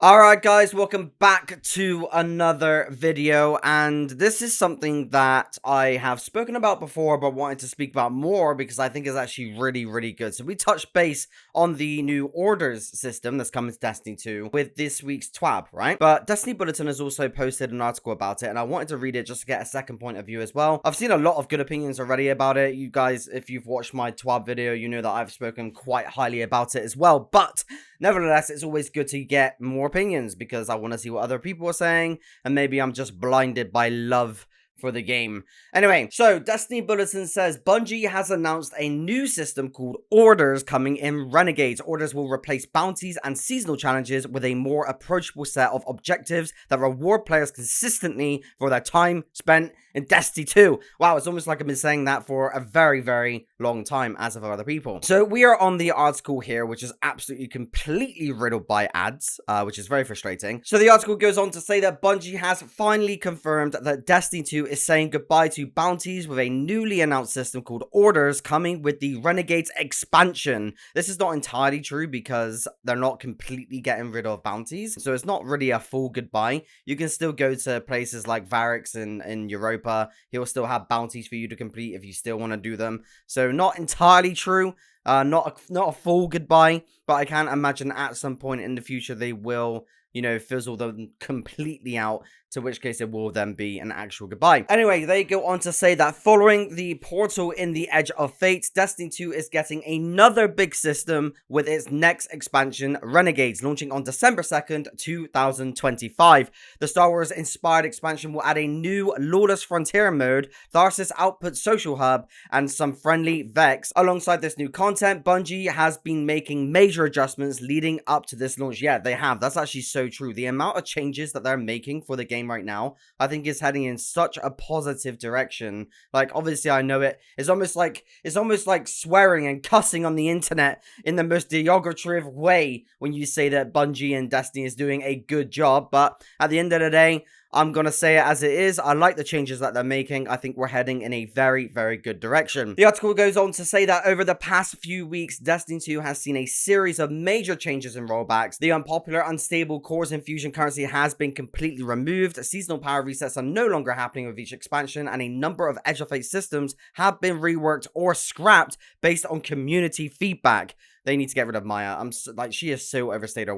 Alright guys, welcome back to another video, and this is something that I have spoken about before but wanted to speak about more because I think is actually really good. So we touched base on the new orders system that's coming to Destiny 2 with this week's TWAB, right? But Destiny Bulletin has also posted an article about it, and I wanted to read it just to get a second point of view as well. I've seen a lot of good opinions already about it. You guys, if you've watched my TWAB video, you know that I've spoken quite highly about it as well, but nevertheless, it's always good to get more opinions because I want to see what other people are saying, and maybe I'm just blinded by love for the game. Anyway, so Destiny Bulletin says Bungie has announced a new system called Orders coming in Renegades. Orders will replace bounties and seasonal challenges with a more approachable set of objectives that reward players consistently for their time spent in Destiny 2. Wow, it's almost like I've been saying that for a very long time, as of other people. So we are on the article here, which is absolutely completely riddled by ads, which is very frustrating. So the article goes on to say that Bungie has finally confirmed that Destiny 2 is saying goodbye to bounties with a newly announced system called Orders coming with the Renegades expansion. This is not entirely true because they're not completely getting rid of bounties, so it's not really a full goodbye. You can still go to places like Varix in Europa. He'll still have bounties for you to complete if you still want to do them. So not entirely true. Not a full goodbye, but I can imagine at some point in the future they will, fizzle them completely out, to which case it will then be an actual goodbye. Anyway, they go on to say that following the portal in the Edge of Fate, Destiny 2 is getting another big system with its next expansion, Renegades, launching on December 2nd, 2025. The Star Wars inspired expansion will add a new Lawless Frontier mode, Tharsis Output Social Hub, and some friendly Vex. Alongside this new content, Bungie has been making major adjustments leading up to this launch. Yeah, they have. That's actually so true. The amount of changes that they're making for the game right now, I think is heading in such a positive direction. Like, obviously I know it's almost like swearing and cussing on the internet in the most derogative way when you say that Bungie and Destiny is doing a good job, but at the end of the day, I'm gonna say it as it is. I like the changes that they're making. I think we're heading in a very good direction. The article goes on to say that over the past few weeks, Destiny 2 has seen a series of major changes in rollbacks. The unpopular unstable cores infusion currency has been completely removed. Seasonal power resets are no longer happening with each expansion, and a number of Edge of Fate systems have been reworked or scrapped based on community feedback. They need to get rid of Maya. She is so overstayed her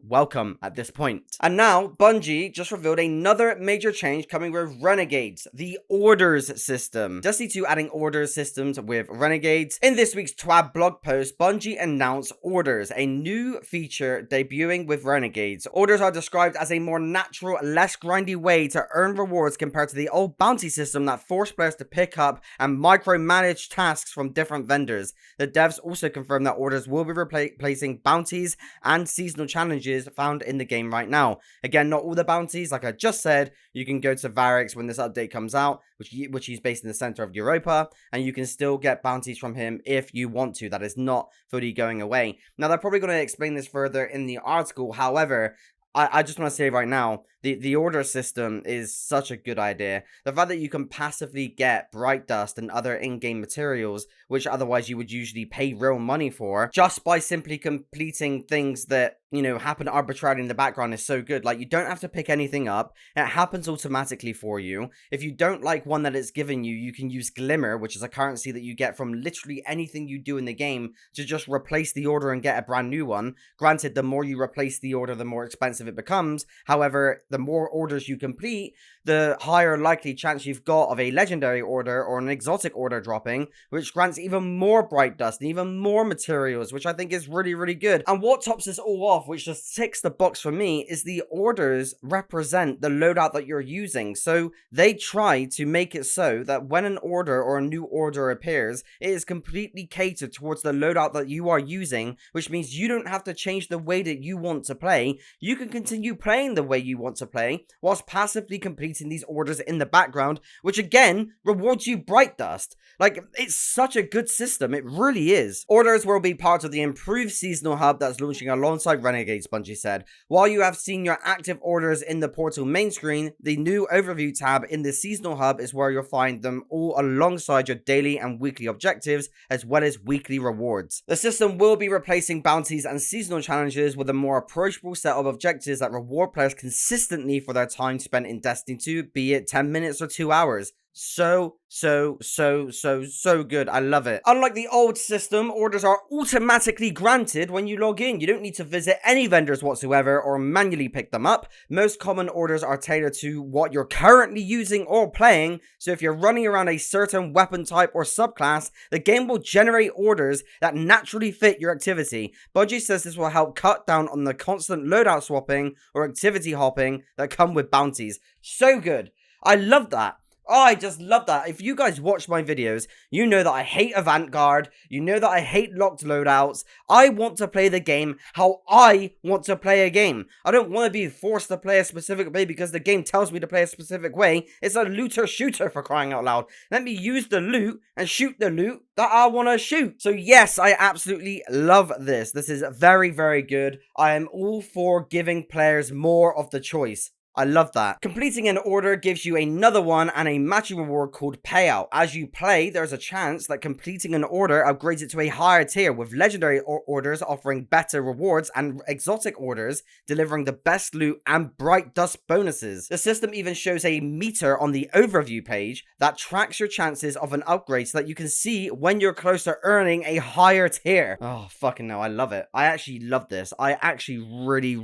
welcome at this point. And now, Bungie just revealed another major change coming with Renegades, the Orders system. Destiny 2 adding Orders systems with Renegades. In this week's TWAB blog post, Bungie announced Orders, a new feature debuting with Renegades. Orders are described as a more natural, less grindy way to earn rewards compared to the old bounty system that forced players to pick up and micromanage tasks from different vendors. The devs also confirmed that Orders will be replacing bounties and seasonal challenges found in the game right now. Again, not all the bounties, like I just said. You can go to Varix when this update comes out, which he's based in the center of Europa, and you can still get bounties from him if you want to. That is not fully going away. Now, they're probably going to explain this further in the article. However, I just want to say right now, the order system is such a good idea. The fact that you can passively get Bright Dust and other in-game materials, which otherwise you would usually pay real money for, just by simply completing things that, happen arbitrarily in the background is so good. Like, you don't have to pick anything up. It happens automatically for you. If you don't like one that it's given you, you can use Glimmer, which is a currency that you get from literally anything you do in the game, to just replace the order and get a brand new one. Granted, the more you replace the order, the more expensive it becomes. However, the more orders you complete, the higher likely chance you've got of a legendary order or an exotic order dropping, which grants even more Bright Dust and even more materials, which I think is really good. And what tops this all off, which just ticks the box for me, is the orders represent the loadout that you're using. So they try to make it so that when an order or a new order appears, it is completely catered towards the loadout that you are using, which means you don't have to change the way that you want to play. You can continue playing the way you want to play whilst passively completing these orders in the background, which again rewards you Bright Dust. Like, it's such a good system, it really is. Orders will be part of the improved seasonal hub that's launching alongside renegades, Bungie said. While you have seen your active orders in the portal main screen, the new overview tab in the seasonal hub is where you'll find them all alongside your daily and weekly objectives, as well as weekly rewards. The system will be replacing bounties and seasonal challenges with a more approachable set of objectives that reward players consistently for their time spent in Destiny 2, be it 10 minutes or 2 hours. So good. I love it. Unlike the old system, orders are automatically granted when you log in. You don't need to visit any vendors whatsoever or manually pick them up. Most common orders are tailored to what you're currently using or playing, so if you're running around a certain weapon type or subclass, the game will generate orders that naturally fit your activity. Bungie says this will help cut down on the constant loadout swapping or activity hopping that come with bounties. So good. I love that. Oh, I just love that. If you guys watch my videos, you know that I hate Avant-Garde. You know that I hate locked loadouts. I want to play the game how I want to play a game. I don't want to be forced to play a specific way because the game tells me to play a specific way. It's a looter-shooter, for crying out loud. Let me use the loot and shoot the loot that I want to shoot. So yes, I absolutely love this. This is very, very good. I am all for giving players more of the choice. I love that. Completing an order gives you another one and a matching reward called Payout. As you play, there's a chance that completing an order upgrades it to a higher tier, with legendary orders offering better rewards and exotic orders delivering the best loot and bright dust bonuses. The system even shows a meter on the overview page that tracks your chances of an upgrade so that you can see when you're close to earning a higher tier. Oh, fucking no, I love it. I actually love this. I actually really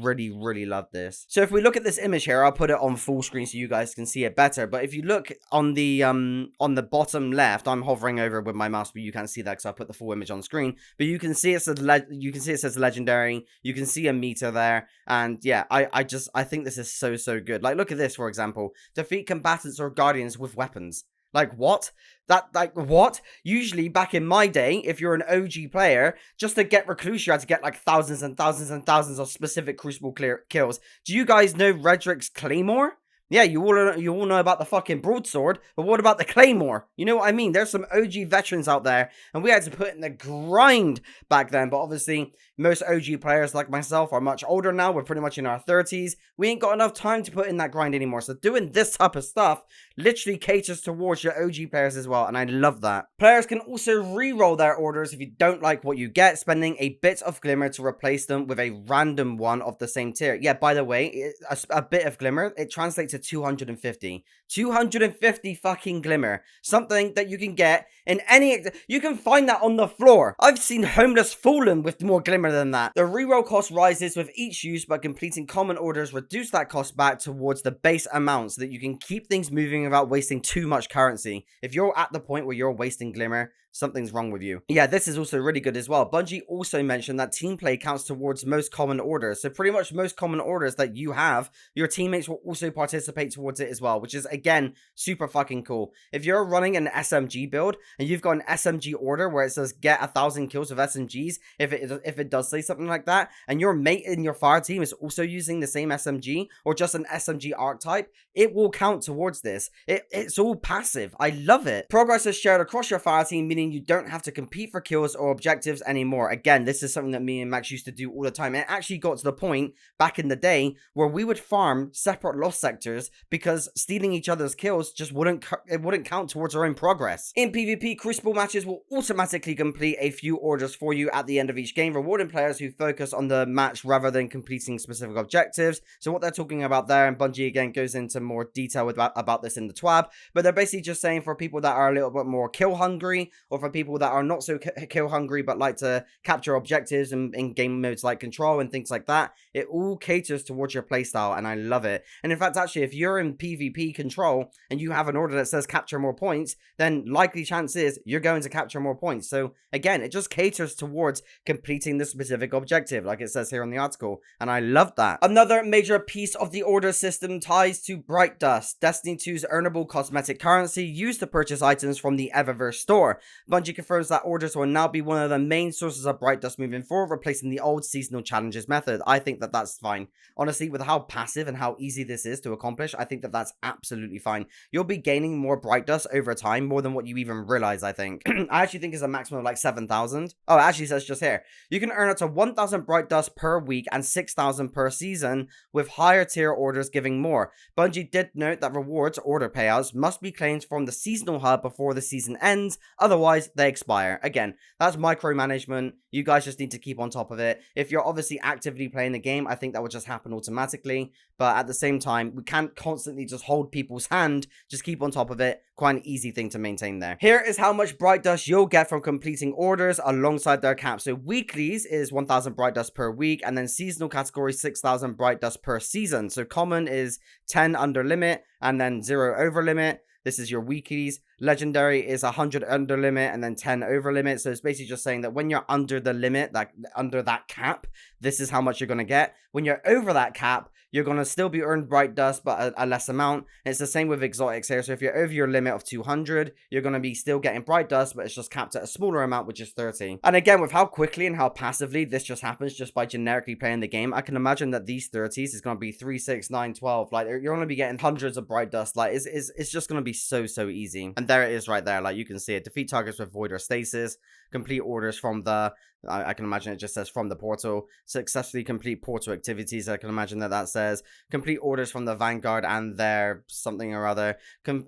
love this. So if we look at this image here, I'll put it on full screen so you guys can see it better. But if you look on the bottom left, I'm hovering over with my mouse, but you can't see that because I put the full image on screen. But you can see it says legendary. You can see a meter there, and yeah, I think this is so good. Like, look at this, for example: defeat combatants or guardians with weapons. Like, what? What? Usually, back in my day, if you're an OG player, just to get Recluse, you had to get, like, thousands and thousands of specific Crucible kills. Do you guys know Redrick's Claymore? Yeah, you all know about the fucking broadsword, but what about the claymore? You know what I mean? There's some OG veterans out there, and we had to put in the grind back then, but obviously, most OG players like myself are much older now. We're pretty much in our 30s. We ain't got enough time to put in that grind anymore, so doing this type of stuff literally caters towards your OG players as well, and I love that. Players can also re-roll their orders if you don't like what you get, spending a bit of glimmer to replace them with a random one of the same tier. Yeah, by the way, a bit of glimmer, it translates to 250 fucking glimmer, something that you can get in any, you can find that on the floor. I've seen homeless fallen with more glimmer than that. The reroll cost rises with each use, but completing common orders reduce that cost back towards the base amount so that you can keep things moving without wasting too much currency. If you're at the point where you're wasting glimmer, something's wrong with you. Yeah, this is also really good as well. Bungie also mentioned that team play counts towards most common orders. So pretty much most common orders that you have, your teammates will also participate towards it as well, which is, again, super fucking cool. If you're running an SMG build and you've got an SMG order where it says get 1,000 kills with SMGs, if it does say something like that, and your mate in your fire team is also using the same SMG or just an SMG archetype, it will count towards this. It's all passive. I love it. Progress is shared across your fire team, meaning you don't have to compete for kills or objectives anymore. Again, this is something that me and Max used to do all the time. And it actually got to the point back in the day where we would farm separate lost sectors because stealing each other's kills just wouldn't count towards our own progress. In PvP, Crucible matches will automatically complete a few orders for you at the end of each game, rewarding players who focus on the match rather than completing specific objectives. So what they're talking about there, and Bungie again goes into more detail about this in the TWAB, but they're basically just saying for people that are a little bit more kill hungry, or for people that are not so kill hungry but like to capture objectives in game modes like control and things like that, it all caters towards your playstyle, and I love it. And in fact, actually, if you're in PvP control and you have an order that says capture more points, then likely chance is you're going to capture more points. So again, it just caters towards completing the specific objective, like it says here on the article, and I love that. Another major piece of the order system ties to Bright Dust, Destiny 2's earnable cosmetic currency used to purchase items from the Eververse store. Bungie confirms that orders will now be one of the main sources of Bright Dust moving forward, replacing the old seasonal challenges method. I think that that's fine. Honestly, with how passive and how easy this is to accomplish, I think that that's absolutely fine. You'll be gaining more Bright Dust over time, more than what you even realize, I think. I actually think it's a maximum of like 7,000. Oh, it actually says just here. You can earn up to 1,000 Bright Dust per week and 6,000 per season, with higher tier orders giving more. Bungie did note that rewards, order payouts, must be claimed from the seasonal hub before the season ends, otherwise they expire. Again, that's micromanagement. You guys just need to keep on top of it. If you're obviously actively playing the game, I think that would just happen automatically. But at the same time, we can't constantly just hold people's hand. Just keep on top of it. Quite an easy thing to maintain there. Here is how much Bright Dust you'll get from completing orders alongside their cap. So weeklies is 1,000 Bright Dust per week, and then seasonal category 6,000 Bright Dust per season. So common is 10 under limit, and then 0 over limit. This is your weeklies. Legendary is 100 under limit and then 10 over limit. So it's basically just saying that when you're under the limit, like under that cap, this is how much you're going to get. When you're over that cap, you're going to still be earned Bright Dust, but a less amount. And it's the same with exotics here. So if you're over your limit of 200, you're going to be still getting Bright Dust, but it's just capped at a smaller amount, which is 30. And again, with how quickly and how passively this just happens just by generically playing the game, I can imagine that these 30s is going to be 3, 6, 9, 12. Like, you're going to be getting hundreds of Bright Dust. Like, it's just going to be so easy. And there it is right there. Like, you can see it. Defeat targets with void or stasis. Complete orders from the... I can imagine it just says from the portal. Successfully complete portal activities. I can imagine that says complete orders from the Vanguard and their something or other.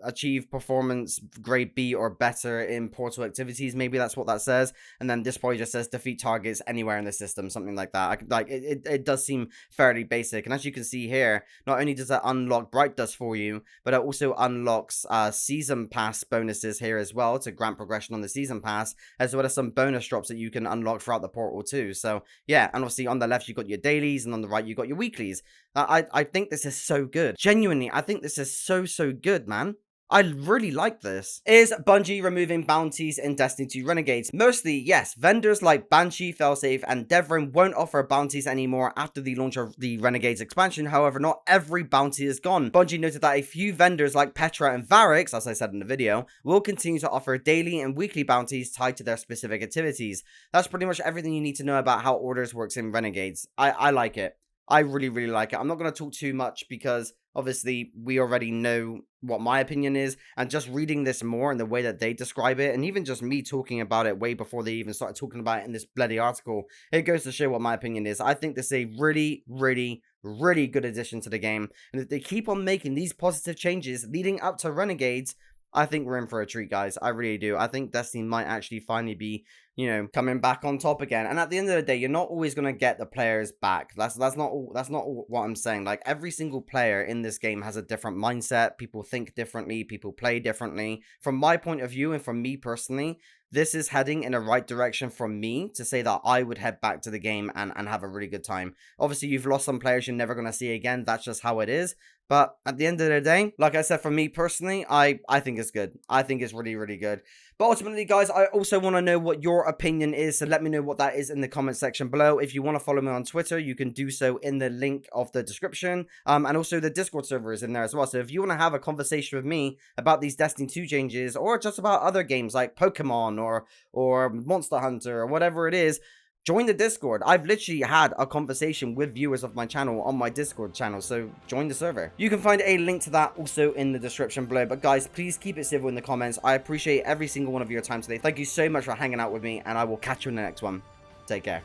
Achieve performance grade B or better in portal activities. Maybe that's what that says. And then this probably just says defeat targets anywhere in the system. Something like that. It does seem fairly basic. And as you can see here, not only does that unlock Bright Dust for you, but it also unlocks season pass bonuses here as well to grant progression on the season pass, as well as some bonus drops that you can unlock throughout the portal too. So yeah, and obviously on the left you got your dailies, and on the right you got your weeklies. I think this is so good. Genuinely, I think this is so good, man. I really like this. Is Bungie removing bounties in Destiny 2 Renegades? Mostly, yes. Vendors like Banshee, Failsafe, and Devrim won't offer bounties anymore after the launch of the Renegades expansion. However, not every bounty is gone. Bungie noted that a few vendors like Petra and Varix, as I said in the video, will continue to offer daily and weekly bounties tied to their specific activities. That's pretty much everything you need to know about how orders works in Renegades. I like it. I really like it. I'm not going to talk too much because obviously we already know what my opinion is, and just reading this more and the way that they describe it, and even just me talking about it way before they even started talking about it in this bloody article, it goes to show what my opinion is. I think this is a really good addition to the game, and if they keep on making these positive changes leading up to Renegades, I think we're in for a treat, guys. I really do. I think Destiny might actually finally be, you know, coming back on top again. And at the end of the day, you're not always going to get the players back. That's not what I'm saying. Like, every single player in this game has a different mindset. People think differently. People play differently. From my point of view and from me personally, this is heading in the right direction from me to say that I would head back to the game and have a really good time. Obviously, you've lost some players you're never going to see again. That's just how it is. But at the end of the day, like I said, for me personally, I think it's good. I think it's really good. But ultimately, guys, I also want to know what your opinion is. So let me know what that is in the comment section below. If you want to follow me on Twitter, you can do so in the link of the description. And also the Discord server is in there as well. So if you want to have a conversation with me about these Destiny 2 changes, or just about other games like Pokemon or Monster Hunter or whatever it is, join the Discord. I've literally had a conversation with viewers of my channel on my Discord channel, so join the server. You can find a link to that also in the description below. But guys, please keep it civil in the comments. I appreciate every single one of your time today. Thank you so much for hanging out with me, and I will catch you in the next one. Take care.